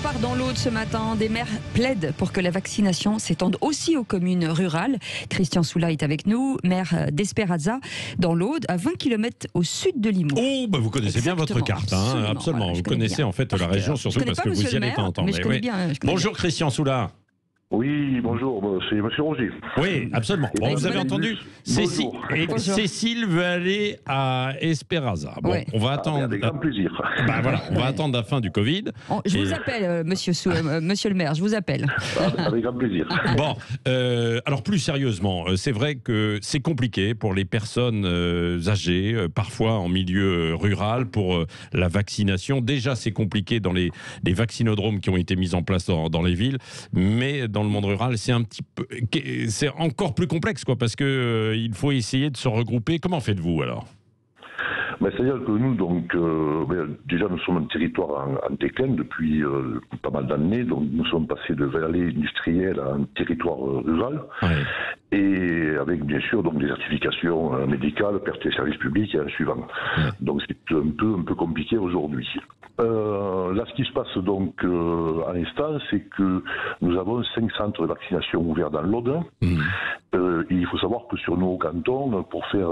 part dans l'Aude ce matin. Des maires plaident pour que la vaccination s'étende aussi aux communes rurales. Christian Soula est avec nous, maire d'Esperazza, dans l'Aude, à 20 km au sud de Limoux. Oh, bah vous connaissez bien votre carte, hein, absolument. Voilà, vous connaissez bien. en fait la région, surtout parce que vous y allez de temps en temps. Mais je connais oui. bien. Bonjour Christian Soula. Oui, bonjour, c'est M. Roger. Oui, absolument. Bon, vous avez entendu, Cécile veut aller à Esperanza. Bon, Ouais. on va attendre. Avec grand plaisir. Bah voilà, on va attendre la fin du Covid. Je vous appelle, monsieur le maire, je vous appelle. Avec grand plaisir. Bon, alors plus sérieusement, c'est vrai que c'est compliqué pour les personnes âgées, parfois en milieu rural, pour la vaccination. Déjà, c'est compliqué dans les vaccinodromes qui ont été mis en place dans les villes, mais dans le monde rural, c'est encore plus complexe, quoi, parce que il faut essayer de se regrouper. Comment faites-vous alors ? C'est-à-dire que nous, donc, déjà, nous sommes un territoire en déclin depuis pas mal d'années. Donc, nous sommes passés de vallée industrielle à un territoire rural. Ouais. Et avec, bien sûr, donc, des certifications médicales, perte des services publics et un suivant. Ouais. Donc, c'est un peu compliqué aujourd'hui. Là, ce qui se passe donc à l'instant, c'est que nous avons 5 centres de vaccination ouverts dans l'Aude. Il faut savoir que sur nos cantons, pour faire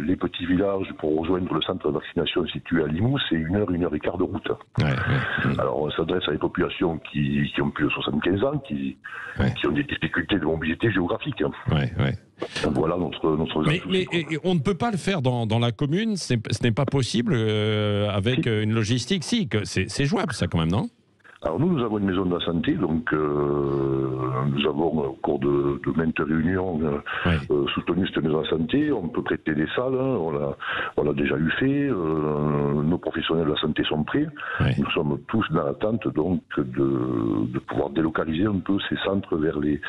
les petits villages, pour rejoindre le centre de vaccination situé à Limoux, c'est 1 heure, 1 heure et quart de route. Alors, on s'adresse à des populations qui ont plus de 75 ans, qui ont des difficultés de mobilité géographique. Voilà notre mais on ne peut pas le faire dans la commune, ce n'est pas possible avec une logistique. Si, c'est jouable ça quand même, non ? Alors nous avons une maison de la santé, donc nous avons au cours de maintes réunions soutenu cette maison de la santé. On peut prêter des salles, on l'a déjà eu fait. Nos professionnels de la santé sont prêts. Nous sommes tous dans l'attente donc de pouvoir délocaliser un peu ces centres vers les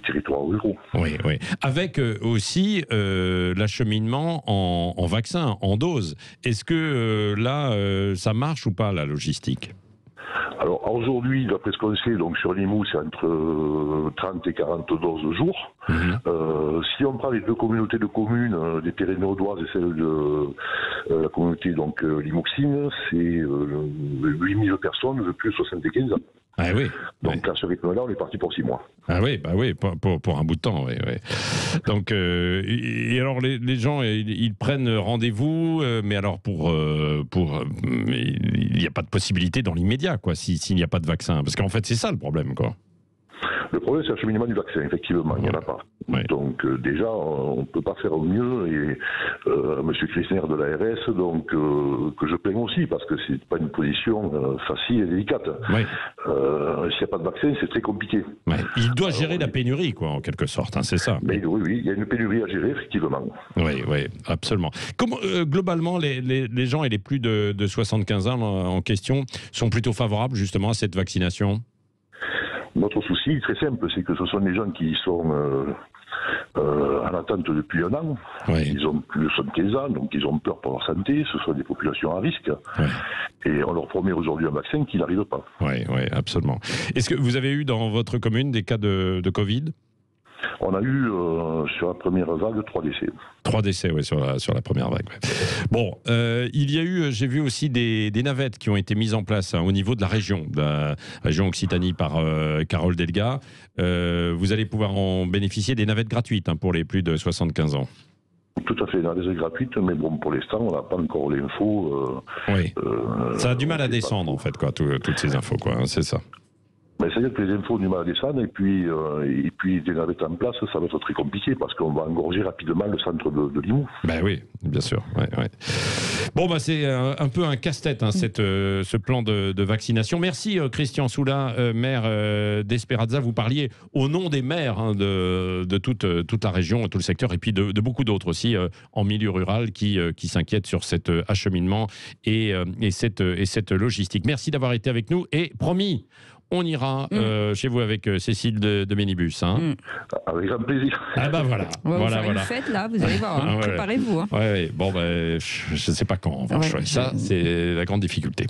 territoires ruraux. Oui. Avec aussi l'acheminement en vaccins, en doses. Est-ce que là, ça marche ou pas la logistique ? Alors aujourd'hui, d'après ce qu'on sait, donc sur Limoux, c'est entre 30 et 40 doses au jour. Si on prend les 2 communautés de communes, les Pyrénées-Audoises et celle de la communauté donc Limouxine, c'est 8000 personnes de plus de 75 ans. Ah oui. Donc à ce rythme-là, on est parti pour 6 mois. Ah oui, pour un bout de temps, oui. Donc, et alors les gens, ils prennent rendez-vous, mais alors il n'y a pas de possibilité dans l'immédiat, quoi, s'il n'y a pas de vaccin, parce qu'en fait c'est ça le problème, quoi. Le problème, c'est l'acheminement du vaccin, effectivement, il n'y en a pas. Donc déjà, on ne peut pas faire mieux, et M. Krishner de l'ARS, donc, que je plains aussi, parce que ce n'est pas une position facile et délicate. S'il n'y a pas de vaccin, c'est très compliqué. Il doit gérer la pénurie, quoi, en quelque sorte, hein, c'est ça. Mais oui, il y a une pénurie à gérer, effectivement. Oui, absolument. Comment, globalement, les gens et les plus de 75 ans en question sont plutôt favorables, justement, à cette vaccination ? Notre souci est très simple, c'est que ce sont des gens qui sont en attente depuis 1 an. Ils ont plus de 75 ans, donc ils ont peur pour leur santé. Ce sont des populations à risque. Et on leur promet aujourd'hui un vaccin qui n'arrive pas. Oui, absolument. Est-ce que vous avez eu dans votre commune des cas de Covid ? On a eu sur la première vague 3 décès. 3 décès, oui, sur la première vague. Bon, il y a eu, j'ai vu aussi des navettes qui ont été mises en place au niveau de la région Occitanie par Carole Delga. Vous allez pouvoir en bénéficier des navettes gratuites pour les plus de 75 ans. Tout à fait, navettes gratuites, mais bon, pour l'instant, on n'a pas encore l'info. Ça a du mal à descendre, en fait, quoi, toutes ces infos, quoi, c'est ça. Mais c'est-à-dire que les infos ont du mal à descendre, et puis des navettes en place, ça va être très compliqué, parce qu'on va engorger rapidement le centre de Limoux. Oui, bien sûr. Bon, c'est un peu un casse-tête, ce plan de vaccination. Merci Christian Soula, maire d'Esperazza. Vous parliez au nom des maires de toute la région, tout le secteur, et puis de beaucoup d'autres aussi en milieu rural qui s'inquiètent sur cet acheminement et cette logistique. Merci d'avoir été avec nous, et promis, on ira chez vous avec Cécile de Ménibus. Avec un plaisir. Ah bah voilà. Voilà. Une fête là, vous allez voir, préparez-vous. Bon, je ne sais pas quand on va ça, c'est la grande difficulté.